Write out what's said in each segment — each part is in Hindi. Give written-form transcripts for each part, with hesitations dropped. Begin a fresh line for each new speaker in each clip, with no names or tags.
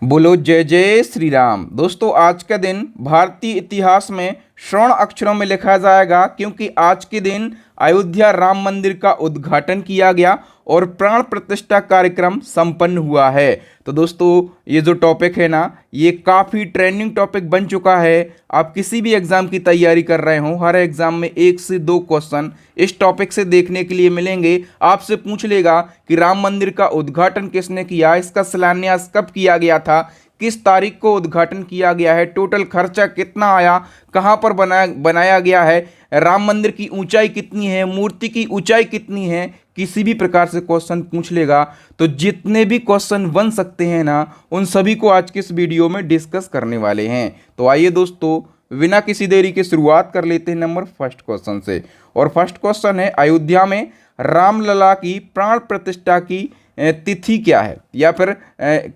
बोलो जय जय श्री राम। दोस्तों, आज का दिन भारतीय इतिहास में स्वर्ण अक्षरों में लिखा जाएगा, क्योंकि आज के दिन अयोध्या राम मंदिर का उद्घाटन किया गया और प्राण प्रतिष्ठा कार्यक्रम संपन्न हुआ है। तो दोस्तों, ये जो टॉपिक है ना, ये काफ़ी ट्रेंडिंग टॉपिक बन चुका है। आप किसी भी एग्ज़ाम की तैयारी कर रहे हो, हर एग्ज़ाम में 1 से 2 क्वेश्चन इस टॉपिक से देखने के लिए मिलेंगे। आपसे पूछ लेगा कि राम मंदिर का उद्घाटन किसने किया, इसका शिलान्यास कब किया गया था, किस तारीख को उद्घाटन किया गया है, टोटल खर्चा कितना आया, कहाँ पर बनाया गया है, राम मंदिर की ऊंचाई कितनी है, मूर्ति की ऊंचाई कितनी है, किसी भी प्रकार से क्वेश्चन पूछ लेगा। तो जितने भी क्वेश्चन बन सकते हैं ना, उन सभी को आज के इस वीडियो में डिस्कस करने वाले हैं। तो आइए दोस्तों, बिना किसी देरी के शुरुआत कर लेते हैं नंबर फर्स्ट क्वेश्चन से। और फर्स्ट क्वेश्चन है, अयोध्या में रामलला की प्राण प्रतिष्ठा की तिथि क्या है, या फिर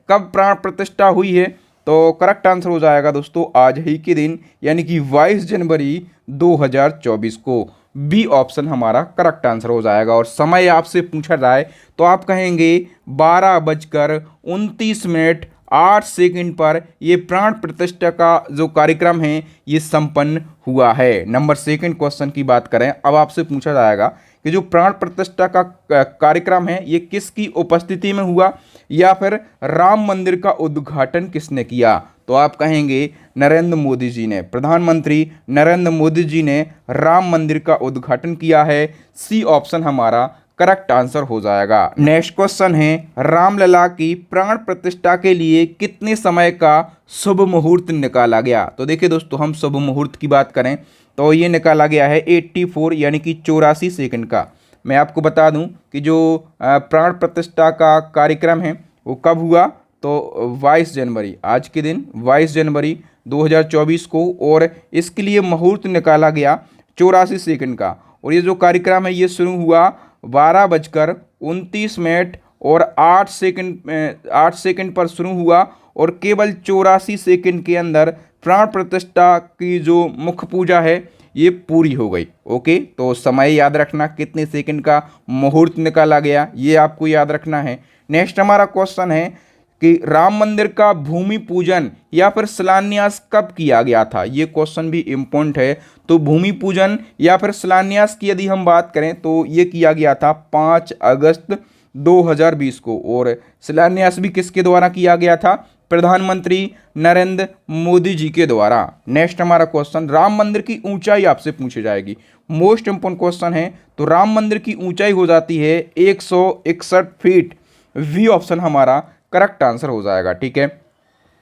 कब प्राण प्रतिष्ठा हुई है। तो करेक्ट आंसर हो जाएगा दोस्तों आज ही के दिन, यानी कि 22 जनवरी 2024 को। बी ऑप्शन हमारा करेक्ट आंसर हो जाएगा। और समय आपसे पूछा जाए तो आप कहेंगे 12:29 पर ये प्राण प्रतिष्ठा का जो कार्यक्रम है ये संपन्न हुआ है। नंबर सेकंड क्वेश्चन की बात करें, अब आपसे पूछा जाएगा कि जो प्राण प्रतिष्ठा का कार्यक्रम है ये किसकी उपस्थिति में हुआ, या फिर राम मंदिर का उद्घाटन किसने किया। तो आप कहेंगे नरेंद्र मोदी जी ने, प्रधानमंत्री नरेंद्र मोदी जी ने राम मंदिर का उद्घाटन किया है। सी ऑप्शन हमारा करेक्ट आंसर हो जाएगा। नेक्स्ट क्वेश्चन है, रामलला की प्राण प्रतिष्ठा के लिए कितने समय का शुभ मुहूर्त निकाला गया। तो देखिए दोस्तों, हम शुभ मुहूर्त की बात करें तो ये निकाला गया है 84 यानी कि 84 सेकंड का। मैं आपको बता दूं कि जो प्राण प्रतिष्ठा का कार्यक्रम है वो कब हुआ, तो 22 जनवरी, आज के दिन 22 जनवरी 2024 को, और इसके लिए मुहूर्त निकाला गया 84 सेकंड का। और ये जो कार्यक्रम है ये शुरू हुआ 12:29 और 8 सेकंड पर शुरू हुआ, और केवल 84 सेकंड के अंदर प्राण प्रतिष्ठा की जो मुख्य पूजा है ये पूरी हो गई। ओके, तो समय याद रखना, कितने सेकंड का मुहूर्त निकाला गया ये आपको याद रखना है। नेक्स्ट हमारा क्वेश्चन है कि राम मंदिर का भूमि पूजन या फिर शिलान्यास कब किया गया था। ये क्वेश्चन भी इम्पोर्टेंट है। तो भूमि पूजन या फिर शिलान्यास की यदि हम बात करें तो ये किया गया था 5 अगस्त 2020 को, और शिलान्यास भी किसके द्वारा किया गया था, प्रधानमंत्री नरेंद्र मोदी जी के द्वारा। नेक्स्ट हमारा क्वेश्चन, राम मंदिर की ऊंचाई आपसे पूछी जाएगी, मोस्ट इंपोर्टेंट क्वेश्चन है। तो राम मंदिर की ऊंचाई हो जाती है 161 फीट। वी ऑप्शन हमारा करेक्ट आंसर हो जाएगा। ठीक है,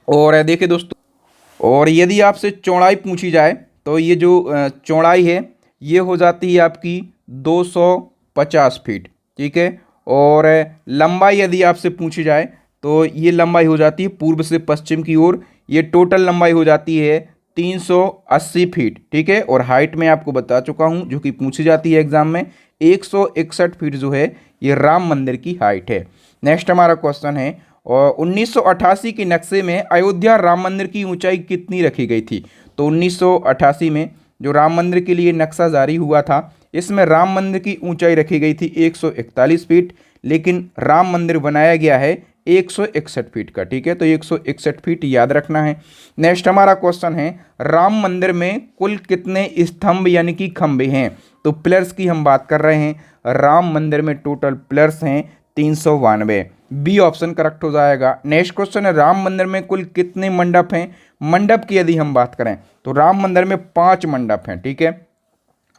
और देखिए दोस्तों, और यदि आपसे चौड़ाई पूछी जाए तो ये जो चौड़ाई है ये हो जाती है आपकी 250 फीट। ठीक है, और लंबाई यदि आपसे पूछी जाए तो ये लंबाई हो जाती है पूर्व से पश्चिम की ओर, ये टोटल लंबाई हो जाती है 380 फीट। ठीक है, और हाइट में आपको बता चुका हूँ जो कि पूछी जाती है एग्जाम में, 161 फीट जो है ये राम मंदिर की हाइट है। नेक्स्ट हमारा क्वेश्चन है, और 1988 के नक्शे में अयोध्या राम मंदिर की ऊंचाई कितनी रखी गई थी। तो 1988 में जो राम मंदिर के लिए नक्शा जारी हुआ था, इसमें राम मंदिर की ऊंचाई रखी गई थी 141 फीट, लेकिन राम मंदिर बनाया गया है 161 फीट का। ठीक है, तो 161 फीट याद रखना है। नेक्स्ट हमारा क्वेश्चन है, राम मंदिर में कुल कितने स्तंभ यानी कि खंभे हैं। तो पिलर्स की हम बात कर रहे हैं, राम मंदिर में टोटल पिलर्स हैं 392। बी ऑप्शन करेक्ट हो जाएगा। नेक्स्ट क्वेश्चन है, राम मंदिर में कुल कितने मंडप हैं। मंडप की यदि हम बात करें तो राम मंदिर में 5 मंडप हैं। ठीक है,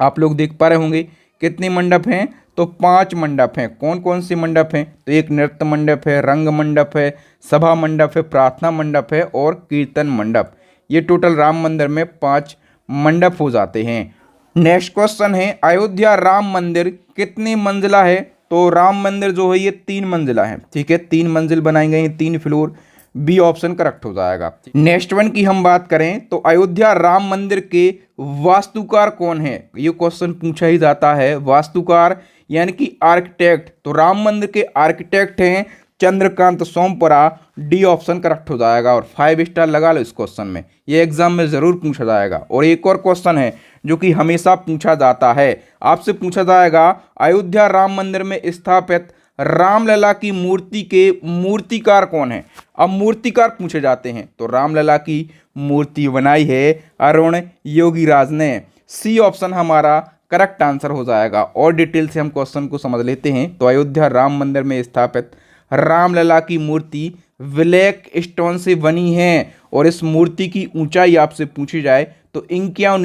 आप लोग देख पा रहे होंगे कितने मंडप हैं, तो 5 मंडप हैं। कौन कौन से मंडप हैं, तो एक नृत्य मंडप है, रंग मंडप है, सभा मंडप है, प्रार्थना मंडप है और कीर्तन मंडप। ये टोटल राम मंदिर में 5 मंडप हो जाते हैं। नेक्स्ट क्वेश्चन है, अयोध्या राम मंदिर कितनी मंजिला है। तो राम मंदिर जो है ये 3 मंजिला है। ठीक है, 3 मंजिल बनाई गई हैं, 3 फ्लोर। बी ऑप्शन करेक्ट हो जाएगा। नेक्स्ट वन की हम बात करें तो अयोध्या राम मंदिर के वास्तुकार कौन है, ये क्वेश्चन पूछा ही जाता है। वास्तुकार यानी कि आर्किटेक्ट, तो राम मंदिर के आर्किटेक्ट हैं Chandrakant Sompura. D option correct हो जाएगा, और 5 स्टार लगा लो इस क्वेश्चन में, ये एग्जाम में जरूर पूछा जाएगा। और एक और क्वेश्चन है जो कि हमेशा पूछा जाता है, आपसे पूछा जाएगा, अयोध्या राम मंदिर में स्थापित रामलला की मूर्ति के मूर्तिकार कौन है? अब मूर्तिकार पूछे जाते हैं तो रामलला की मूर्ति बनाई है अरुण योगीराज ने। सी ऑप्शन हमारा करेक्ट आंसर हो जाएगा। और डिटेल से हम क्वेश्चन को समझ लेते हैं। तो अयोध्या राम मंदिर में स्थापित रामलला की मूर्ति ब्लैक स्टोन से बनी है और इस मूर्ति की ऊंचाई आपसे पूछी जाए तो 51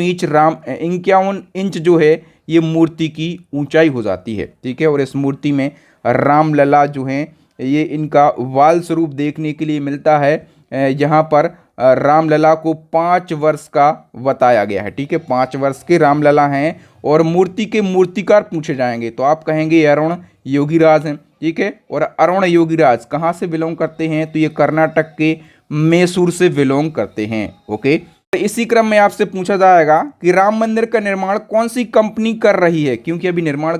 इंच जो है ये मूर्ति की ऊंचाई हो जाती है। ठीक है, और इस मूर्ति में रामलला जो हैं ये इनका बाल स्वरूप देखने के लिए मिलता है। यहाँ पर रामलला को 5 वर्ष का बताया गया है। ठीक है, 5 वर्ष के रामलला हैं और मूर्ति के मूर्तिकार पूछे जाएंगे तो आप कहेंगे अरुण योगीराज हैं। ठीक है, और अरुण योगीराज कहाँ से बिलोंग करते हैं? तो ये कर्नाटक के मैसूर से बिलोंग करते हैं। ओके, तो इसी क्रम में आपसे पूछा जाएगा कि राम मंदिर का निर्माण कौन सी कंपनी कर रही है? क्योंकि अभी निर्माण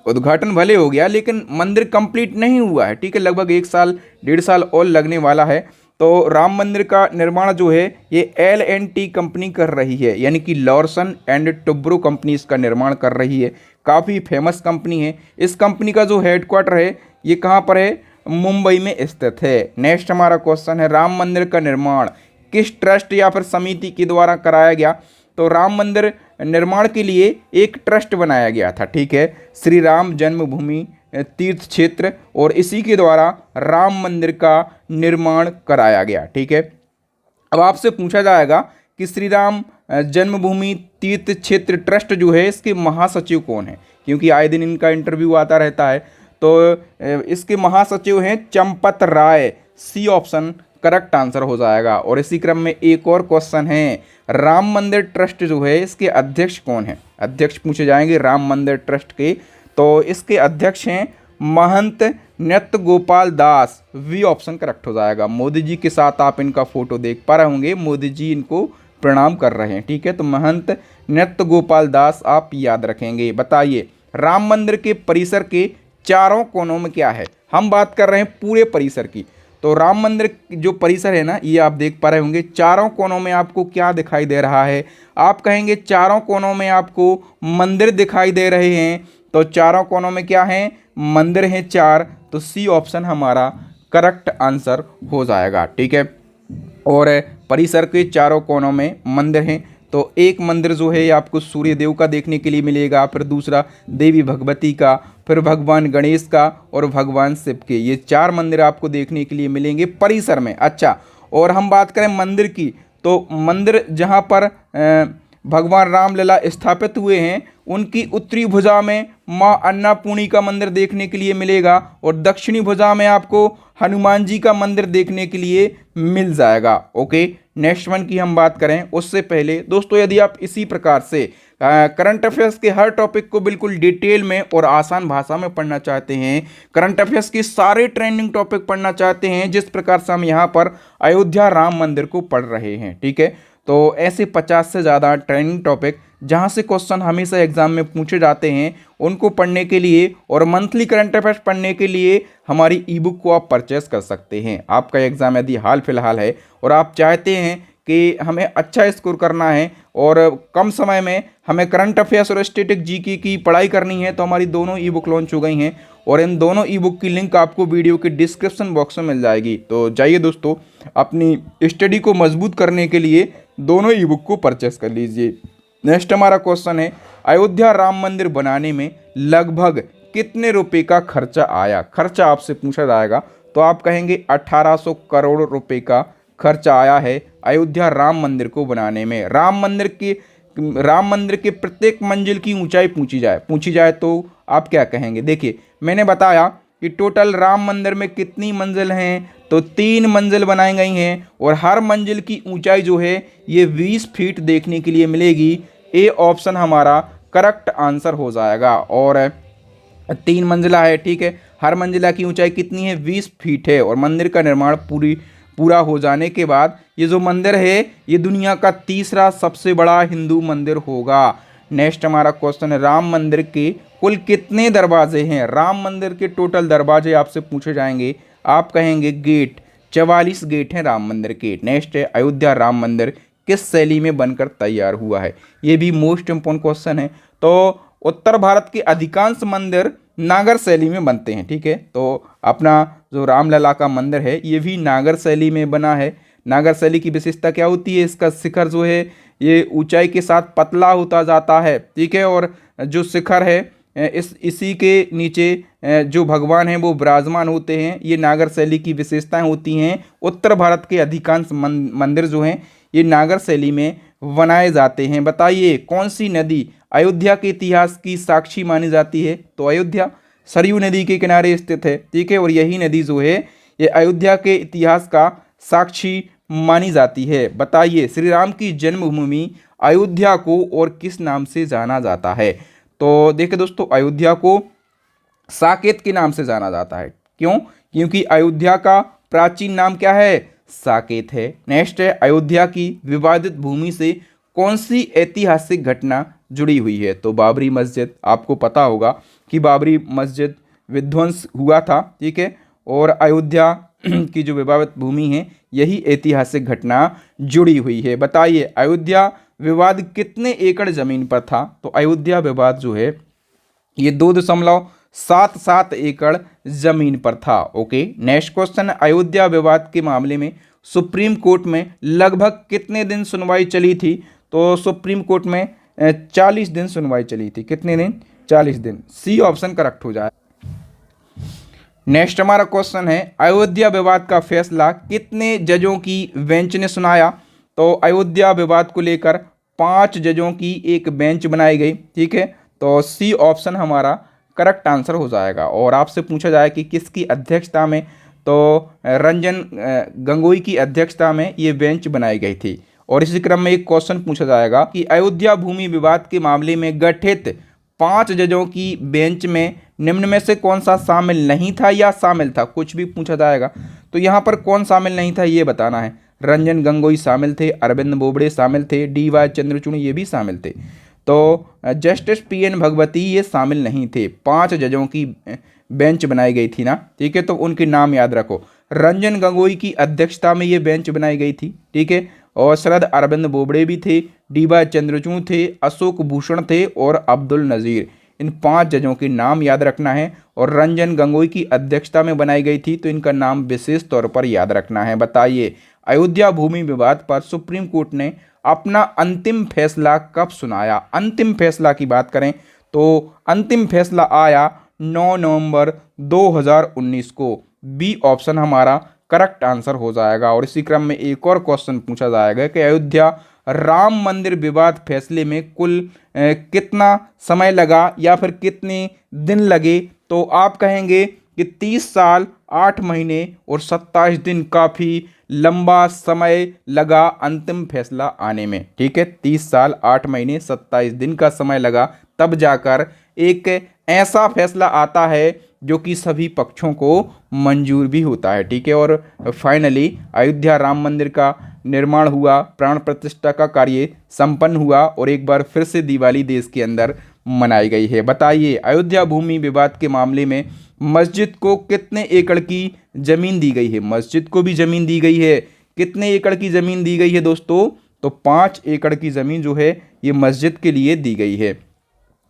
उद्घाटन भले हो गया लेकिन मंदिर कंप्लीट नहीं हुआ है। ठीक है, लगभग 1 साल 1.5 साल और लगने वाला है। तो राम मंदिर का निर्माण जो है ये L&T कंपनी कर रही है, यानी कि लॉर्सन एंड टुब्रो कंपनी इसका निर्माण कर रही है। काफ़ी फेमस कंपनी है। इस कंपनी का जो हेडक्वार्टर है ये कहाँ पर है? मुंबई में स्थित है। नेक्स्ट हमारा क्वेश्चन है राम मंदिर का निर्माण किस ट्रस्ट या फिर समिति के द्वारा कराया गया? तो राम मंदिर निर्माण के लिए एक ट्रस्ट बनाया गया था। ठीक है, श्री राम जन्मभूमि तीर्थ क्षेत्र, और इसी के द्वारा राम मंदिर का निर्माण कराया गया। ठीक है, अब आपसे पूछा जाएगा कि श्री राम जन्मभूमि तीर्थ क्षेत्र ट्रस्ट जो है इसके महासचिव कौन है? क्योंकि आए दिन इनका इंटरव्यू आता रहता है। तो इसके महासचिव हैं Champat Rai. C option correct answer हो जाएगा। और इसी क्रम में एक और क्वेश्चन है, राम मंदिर ट्रस्ट जो है इसके अध्यक्ष कौन है? अध्यक्ष पूछे जाएंगे राम मंदिर ट्रस्ट के। तो इसके अध्यक्ष हैं महंत नृत्य Gopal Das. We option correct हो जाएगा। मोदी जी के साथ आप इनका फोटो देख पा रहे होंगे, मोदी जी इनको प्रणाम कर रहे हैं। ठीक है, तो महंत नृत्य गोपाल दास आप याद रखेंगे। बताइए राम मंदिर के परिसर के चारों कोनों में क्या है? हम बात कर रहे हैं पूरे परिसर की। तो राम मंदिर जो परिसर है ना, ये आप देख पा रहे होंगे, चारों कोनों में आपको क्या दिखाई दे रहा है? आप कहेंगे चारों कोनों में आपको मंदिर दिखाई दे रहे हैं। तो चारों कोनों में क्या है? मंदिर हैं 4। तो सी ऑप्शन हमारा करेक्ट आंसर हो जाएगा। ठीक है, और परिसर के चारों कोनों में मंदिर हैं। तो एक मंदिर जो है आपको सूर्य देव का देखने के लिए मिलेगा, फिर दूसरा देवी भगवती का, फिर भगवान गणेश का और भगवान शिव के। ये 4 मंदिर आपको देखने के लिए मिलेंगे परिसर में। अच्छा, और हम बात करें मंदिर की, तो मंदिर जहाँ पर भगवान रामलला स्थापित हुए हैं उनकी उत्तरी भुजा में माँ अन्नपूर्णी का मंदिर देखने के लिए मिलेगा और दक्षिणी भुजा में आपको हनुमान जी का मंदिर देखने के लिए मिल जाएगा। ओके, नेक्स्ट वन की हम बात करें उससे पहले दोस्तों, यदि आप इसी प्रकार से करंट अफेयर्स के हर टॉपिक को बिल्कुल डिटेल में और आसान भाषा में पढ़ना चाहते हैं, करंट अफेयर्स के सारे ट्रेंडिंग टॉपिक पढ़ना चाहते हैं जिस प्रकार से हम यहाँ पर अयोध्या राम मंदिर को पढ़ रहे हैं, ठीक है, तो ऐसे 50 से ज़्यादा ट्रेंडिंग टॉपिक जहाँ से क्वेश्चन हमेशा एग्जाम में पूछे जाते हैं उनको पढ़ने के लिए और मंथली करंट अफेयर्स पढ़ने के लिए हमारी ई बुक को आप परचेस कर सकते हैं। आपका एग्ज़ाम यदि हाल फिलहाल है और आप चाहते हैं कि हमें अच्छा स्कोर करना है और कम समय में हमें करंट अफेयर्स और स्टैटिक जीके की पढ़ाई करनी है, तो हमारी दोनों ई बुक लॉन्च हो गई हैं और इन दोनों ई बुक की लिंक आपको वीडियो के डिस्क्रिप्शन बॉक्स में मिल जाएगी। तो जाइए दोस्तों, अपनी स्टडी को मजबूत करने के लिए दोनों ई बुक को परचेस कर लीजिए। नेक्स्ट हमारा क्वेश्चन है, अयोध्या राम मंदिर बनाने में लगभग कितने रुपए का खर्चा आया? खर्चा आपसे पूछा जाएगा तो आप कहेंगे 1800 करोड़ रुपए का खर्चा आया है अयोध्या राम मंदिर को बनाने में। राम मंदिर के प्रत्येक मंजिल की ऊंचाई पूछी जाए तो आप क्या कहेंगे? देखिए, मैंने बताया कि टोटल राम मंदिर में कितनी मंजिल हैं, तो 3 मंजिल बनाई गई हैं और हर मंजिल की ऊंचाई जो है ये 20 फीट देखने के लिए मिलेगी। ए ऑप्शन हमारा करेक्ट आंसर हो जाएगा। और 3 मंजिला है, ठीक है, हर मंजिला की ऊंचाई कितनी है? 20 फीट है और मंदिर का निर्माण पूरा हो जाने के बाद ये जो मंदिर है ये दुनिया का तीसरा सबसे बड़ा हिंदू मंदिर होगा। नेक्स्ट हमारा क्वेश्चन है, राम मंदिर के कुल कितने दरवाजे हैं? राम मंदिर के टोटल दरवाजे आपसे पूछे जाएंगे, आप कहेंगे गेट, 44 गेट हैं राम मंदिर के। नेक्स्ट है, अयोध्या राम मंदिर किस शैली में बनकर तैयार हुआ है? ये भी मोस्ट इंपोर्टेंट क्वेश्चन है। तो उत्तर भारत के अधिकांश मंदिर नागर शैली में बनते हैं। ठीक है, तो अपना जो रामलला का मंदिर है ये भी नागर शैली में बना है। नागर शैली की विशेषता क्या होती है, इसका शिखर जो है ये ऊंचाई के साथ पतला होता जाता है। ठीक है, और जो शिखर है इसी के नीचे जो भगवान हैं वो विराजमान होते हैं। ये नागर शैली की विशेषताएं होती हैं। उत्तर भारत के अधिकांश मंदिर जो हैं ये नागर शैली में बनाए जाते हैं। बताइए कौन सी नदी अयोध्या के इतिहास की साक्षी मानी जाती है? तो अयोध्या सरयू नदी के किनारे स्थित है। ठीक है, और यही नदी जो है ये अयोध्या के इतिहास का साक्षी मानी जाती है। बताइए श्री राम की जन्मभूमि अयोध्या को और किस नाम से जाना जाता है? तो देखिए दोस्तों, अयोध्या को साकेत के नाम से जाना जाता है। क्यों? क्योंकि अयोध्या का प्राचीन नाम क्या है? साकेत है। नेक्स्ट है, अयोध्या की विवादित भूमि से कौन सी ऐतिहासिक घटना जुड़ी हुई है? तो बाबरी मस्जिद, आपको पता होगा कि बाबरी मस्जिद विध्वंस हुआ था। ठीक है, और अयोध्या की जो विवादित भूमि है यही ऐतिहासिक घटना जुड़ी हुई है। बताइए अयोध्या विवाद कितने एकड़ जमीन पर था? तो अयोध्या विवाद जो है ये 2.77 एकड़ जमीन पर था। ओके, नेक्स्ट क्वेश्चन, अयोध्या विवाद के मामले में सुप्रीम कोर्ट में लगभग कितने दिन सुनवाई चली थी? तो सुप्रीम कोर्ट में 40 दिन सुनवाई चली थी। कितने दिन? 40 दिन। सी ऑप्शन करेक्ट हो जाए। नेक्स्ट हमारा क्वेश्चन है, अयोध्या विवाद का फैसला कितने जजों की बेंच ने सुनाया? तो अयोध्या विवाद को लेकर 5 जजों की एक बेंच बनाई गई। ठीक है, तो सी ऑप्शन हमारा करेक्ट आंसर हो जाएगा। और आपसे पूछा जाए कि किसकी अध्यक्षता में? तो रंजन गंगोई की अध्यक्षता में ये बेंच बनाई गई थी। और इसी क्रम में एक क्वेश्चन पूछा जाएगा कि अयोध्या भूमि विवाद के मामले में गठित 5 जजों की बेंच में निम्न में से कौन सा शामिल नहीं था या शामिल था? कुछ भी पूछा जाएगा तो यहाँ पर कौन शामिल नहीं था ये बताना है। रंजन गंगोई शामिल थे, अरविंद बोबड़े शामिल थे, DY चंद्रचूड़ ये भी शामिल थे। तो जस्टिस PN भगवती ये शामिल नहीं थे। 5 जजों की बेंच बनाई गई थी ना। ठीक है, तो उनके नाम याद रखो। रंजन गंगोई की अध्यक्षता में ये बेंच बनाई गई थी। ठीक है, और शरद अरविंद बोबड़े भी थे, DY चंद्रचूड़ थे, अशोक भूषण थे और अब्दुल नज़ीर। इन 5 जजों के नाम याद रखना है। और रंजन गंगोई की अध्यक्षता में बनाई गई थी तो इनका नाम विशेष तौर पर याद रखना है। बताइए अयोध्या भूमि विवाद पर सुप्रीम कोर्ट ने अपना अंतिम फैसला कब सुनाया? अंतिम फैसला की बात करें तो अंतिम फैसला आया 9 नवंबर 2019 को। बी ऑप्शन हमारा करेक्ट आंसर हो जाएगा। और इसी क्रम में एक और क्वेश्चन पूछा जाएगा कि अयोध्या राम मंदिर विवाद फैसले में कुल कितना समय लगा या फिर कितने दिन लगे? तो आप कहेंगे कि 30 साल 8 महीने और 27 दिन, काफ़ी लंबा समय लगा अंतिम फैसला आने में। ठीक है, 30 साल 8 महीने 27 दिन का समय लगा, तब जाकर एक ऐसा फैसला आता है जो कि सभी पक्षों को मंजूर भी होता है। ठीक है, और फाइनली अयोध्या राम मंदिर का निर्माण हुआ, प्राण प्रतिष्ठा का कार्य संपन्न हुआ और एक बार फिर से दिवाली देश के अंदर मनाई गई है। बताइए अयोध्या भूमि विवाद के मामले में मस्जिद को कितने एकड़ की जमीन दी गई है? मस्जिद को भी जमीन दी गई है। कितने एकड़ की जमीन दी गई है दोस्तों? तो 5 एकड़ की जमीन जो है ये मस्जिद के लिए दी गई है।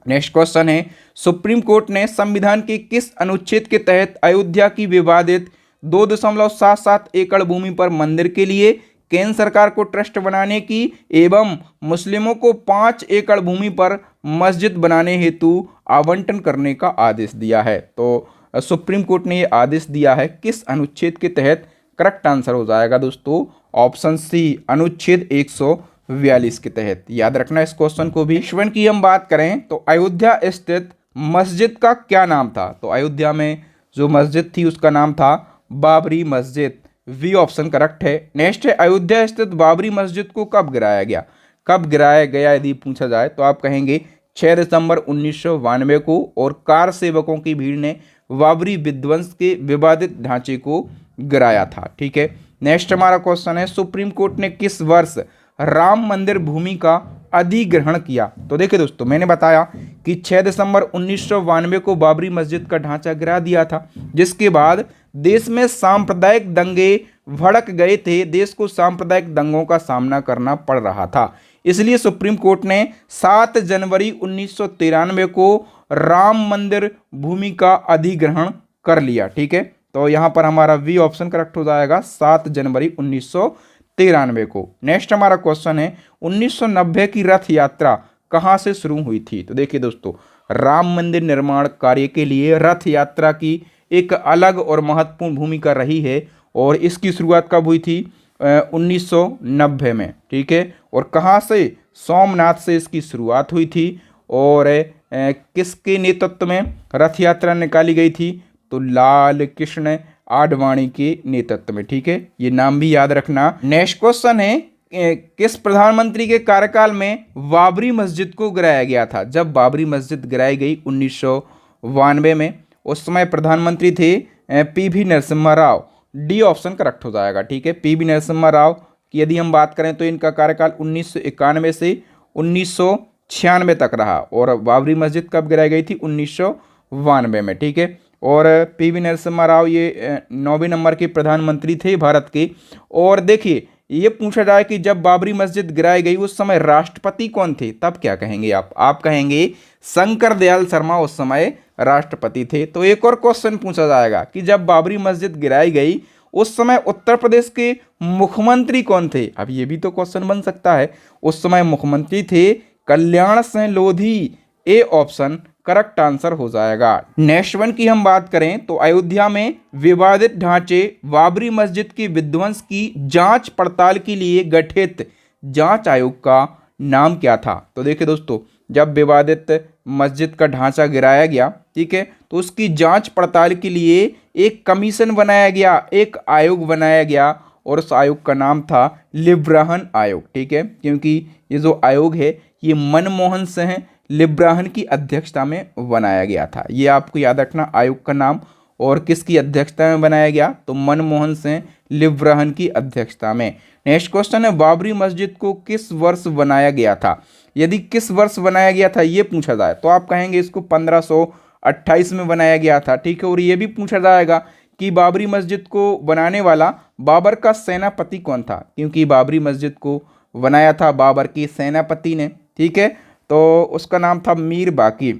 नेक्स्ट क्वेश्चन है, सुप्रीम कोर्ट ने संविधान के किस अनुच्छेद के तहत अयोध्या की विवादित 2.77 एकड़ भूमि पर मंदिर के लिए केंद्र सरकार को ट्रस्ट बनाने की एवं मुस्लिमों को 5 एकड़ भूमि पर मस्जिद बनाने हेतु आवंटन करने का आदेश दिया है? तो सुप्रीम कोर्ट ने ये आदेश दिया है किस अनुच्छेद के तहत? करेक्ट आंसर हो जाएगा दोस्तों ऑप्शन सी, अनुच्छेद 142 के तहत। याद रखना इस क्वेश्चन को भी। विश्वन की हम बात करें तो अयोध्या स्थित मस्जिद का क्या नाम था? तो अयोध्या में जो मस्जिद थी उसका नाम था बाबरी मस्जिद। वी ऑप्शन करेक्ट है। नेक्स्ट है, अयोध्या स्थित बाबरी मस्जिद को कब गिराया गया? कब गिराया गया यदि पूछा जाए तो आप कहेंगे 6 दिसंबर 1992 को, और कार सेवकों की भीड़ ने बाबरी विध्वंस के विवादित ढांचे को गिराया था। ठीक है, नेक्स्ट हमारा क्वेश्चन है, सुप्रीम कोर्ट ने किस वर्ष राम मंदिर भूमि का अधिग्रहण किया? तो देखिए दोस्तों, मैंने बताया कि 6 दिसंबर 1992 को बाबरी मस्जिद का ढांचा गिरा दिया था, जिसके बाद देश में सांप्रदायिक दंगे भड़क गए थे। देश को सांप्रदायिक दंगों का सामना करना पड़ रहा था। इसलिए सुप्रीम कोर्ट ने 7 जनवरी 1993 को राम मंदिर भूमि का अधिग्रहण कर लिया। ठीक है, तो यहाँ पर हमारा वी ऑप्शन करेक्ट हो जाएगा 7 जनवरी 1993 को। नेक्स्ट हमारा क्वेश्चन है 1990 की रथ यात्रा कहाँ से शुरू हुई थी। तो देखिए दोस्तों, राम मंदिर निर्माण कार्य के लिए रथ यात्रा की एक अलग और महत्वपूर्ण भूमिका रही है और इसकी शुरुआत कब हुई थी 1990 में। ठीक है, और कहाँ से, सोमनाथ से इसकी शुरुआत हुई थी और किसके नेतृत्व में रथ यात्रा निकाली गई थी, तो लाल कृष्ण आडवाणी के नेतृत्व में। ठीक है, ये नाम भी याद रखना। नेक्स्ट क्वेश्चन है किस प्रधानमंत्री के कार्यकाल में बाबरी मस्जिद को गिराया गया था। जब बाबरी मस्जिद गिराई गई 1992 में, उस समय प्रधानमंत्री थे PV. Narasimha Rao. D option correct हो जाएगा। ठीक है, पी.वी. नरसिम्हा राव की यदि हम बात करें तो इनका कार्यकाल 1991 से 1996 तक रहा और बाबरी मस्जिद कब गिराई गई थी 1992 में। ठीक है, और पी.वी. नरसिम्हा राव ये 9वें नंबर के प्रधानमंत्री थे भारत के। और देखिए, ये पूछा जाए कि जब बाबरी मस्जिद गिराई गई उस समय राष्ट्रपति कौन थे, तब क्या कहेंगे आप कहेंगे शंकर दयाल शर्मा उस समय राष्ट्रपति थे। तो एक और क्वेश्चन पूछा जाएगा कि जब बाबरी मस्जिद गिराई गई उस समय उत्तर प्रदेश के मुख्यमंत्री कौन थे। अब ये भी तो क्वेश्चन बन सकता है। उस समय मुख्यमंत्री थे Kalyan Singh Lodhi. A option correct answer हो जाएगा। नेक्स्ट वन की हम बात करें तो अयोध्या में विवादित ढांचे बाबरी मस्जिद के विध्वंस की जांच पड़ताल के लिए गठित जांच आयोग का नाम क्या था। तो देखिए दोस्तों, जब विवादित मस्जिद का ढांचा गिराया गया, ठीक है, तो उसकी जांच पड़ताल के लिए एक कमीशन बनाया गया, एक आयोग बनाया गया और उस आयोग का नाम था लिब्राहन आयोग। ठीक है, क्योंकि ये जो आयोग है ये मनमोहन सिंह लिब्राहन की अध्यक्षता में बनाया गया था। ये आपको याद रखना आयोग का नाम। और किसकी अध्यक्षता में बनाया गया, तो मनमोहन सिंह लिब्राहन की अध्यक्षता में। नेक्स्ट क्वेश्चन है बाबरी मस्जिद को किस वर्ष बनाया गया था। यदि किस वर्ष बनाया गया था ये पूछा जाए तो आप कहेंगे इसको 1528 में बनाया गया था। ठीक है, और ये भी पूछा जाएगा कि बाबरी मस्जिद को बनाने वाला बाबर का सेनापति कौन था, क्योंकि बाबरी मस्जिद को बनाया था बाबर के सेनापति ने। ठीक है, तो उसका नाम था मीर बाकी।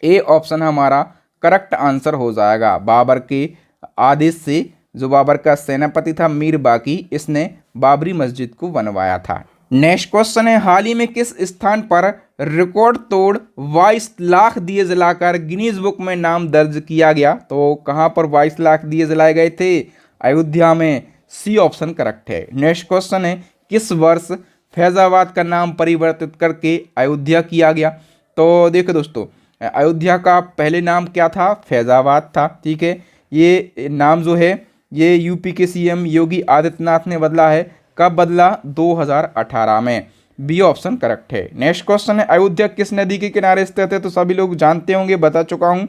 ए ऑप्शन हमारा करेक्ट आंसर हो जाएगा। बाबर के आदेश से जो बाबर का सेनापति था मीर बाकी, इसने बाबरी मस्जिद को बनवाया था। नेक्स्ट क्वेश्चन है हाल ही में किस स्थान पर रिकॉर्ड तोड़ 22 लाख दिए जलाकर गिनीज बुक में नाम दर्ज किया गया। तो कहां पर 22 लाख दिए जलाए गए थे, अयोध्या में। सी ऑप्शन करेक्ट है। नेक्स्ट क्वेश्चन है किस वर्ष फैजाबाद का नाम परिवर्तित करके अयोध्या किया गया। तो देखो दोस्तों, अयोध्या का पहले नाम क्या था, फैजाबाद था। ठीक है, ये नाम जो है ये यूपी के सीएम योगी आदित्यनाथ ने बदला है। कब बदला, 2018 में। बी ऑप्शन करेक्ट है। नेक्स्ट क्वेश्चन है अयोध्या किस नदी के किनारे स्थित है। तो सभी लोग जानते होंगे, बता चुका हूं,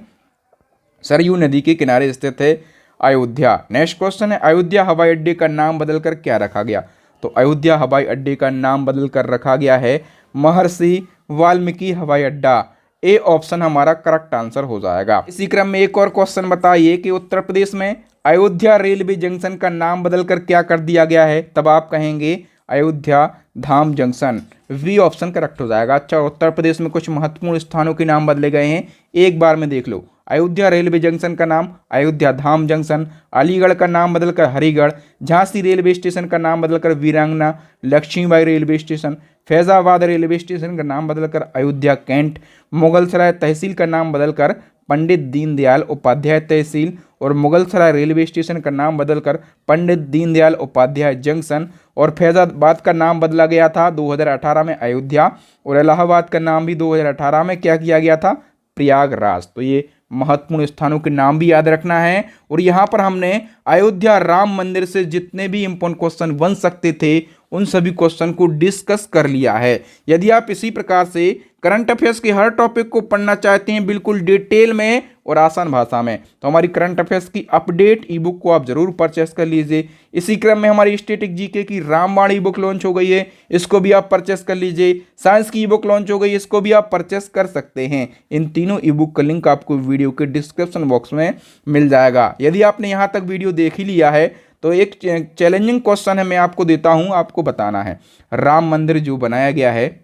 सरयू नदी के किनारे स्थित है अयोध्या। नेक्स्ट क्वेश्चन है अयोध्या हवाई अड्डे का नाम बदलकर क्या रखा गया। तो अयोध्या हवाई अड्डे का नाम बदलकर रखा गया है महर्षि वाल्मीकि हवाई अड्डा। ए ऑप्शन हमारा करेक्ट आंसर हो जाएगा। इसी क्रम में एक और क्वेश्चन बताइए कि उत्तर प्रदेश में अयोध्या रेलवे जंक्शन का नाम बदलकर क्या कर दिया गया है। तब आप कहेंगे अयोध्या धाम जंक्शन। वी ऑप्शन करेक्ट हो जाएगा। अच्छा, उत्तर प्रदेश में कुछ महत्वपूर्ण स्थानों के नाम बदले गए हैं, एक बार में देख लो। अयोध्या रेलवे जंक्शन का नाम अयोध्या धाम जंक्शन, अलीगढ़ का नाम बदलकर हरिगढ़, झांसी रेलवे स्टेशन का नाम बदलकर वीरांगना Lakshmibai railway station, Faizabad railway station का नाम बदलकर अयोध्या कैंट, मुगलसराय तहसील का नाम बदलकर पंडित दीनदयाल उपाध्याय तहसील और मुगलसराय रेलवे स्टेशन का नाम बदलकर पंडित दीनदयाल उपाध्याय जंक्शन। और फैजाबाद का नाम बदला गया था 2018 में अयोध्या, और इलाहाबाद का नाम भी 2018 में क्या किया गया था, प्रयागराज। तो ये महत्वपूर्ण स्थानों के नाम भी याद रखना है। और यहाँ पर हमने अयोध्या राम मंदिर से जितने भी इंपॉर्टेंट क्वेश्चन बन सकते थे उन सभी क्वेश्चन को डिस्कस कर लिया है। यदि आप इसी प्रकार से करंट अफेयर्स के हर टॉपिक को पढ़ना चाहते हैं बिल्कुल डिटेल में और आसान भाषा में, तो हमारी करंट अफेयर्स की अपडेट ई बुक को आप जरूर परचेस कर लीजिए। इसी क्रम में हमारी स्टैटिक जीके की रामबाण ई बुक लॉन्च हो गई है, इसको भी आप परचेस कर लीजिए। साइंस की ई बुक लॉन्च हो गई है, इसको भी आप परचेस कर सकते हैं। इन तीनों ई बुक का लिंक आपको वीडियो के डिस्क्रिप्शन बॉक्स में मिल जाएगा। यदि आपने यहाँ तक वीडियो देख ही लिया है तो एक चैलेंजिंग क्वेश्चन है, मैं आपको देता हूँ, आपको बताना है राम मंदिर जो बनाया गया है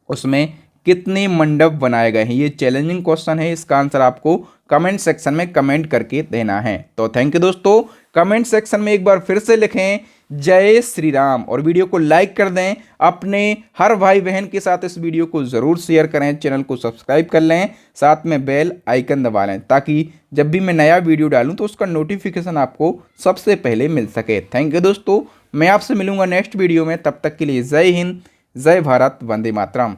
उसमें कितने मंडप बनाए गए हैं। ये चैलेंजिंग क्वेश्चन है, इसका आंसर आपको कमेंट सेक्शन में कमेंट करके देना है। तो थैंक यू दोस्तों, कमेंट सेक्शन में एक बार फिर से लिखें जय श्री राम और वीडियो को लाइक कर दें। अपने हर भाई बहन के साथ इस वीडियो को ज़रूर शेयर करें, चैनल को सब्सक्राइब कर लें, साथ में बेल आइकन दबा लें ताकि जब भी मैं नया वीडियो डालूं तो उसका नोटिफिकेशन आपको सबसे पहले मिल सके। थैंक यू दोस्तों, मैं आपसे मिलूंगा नेक्स्ट वीडियो में, तब तक के लिए जय हिंद, जय भारत, वंदे मातरम।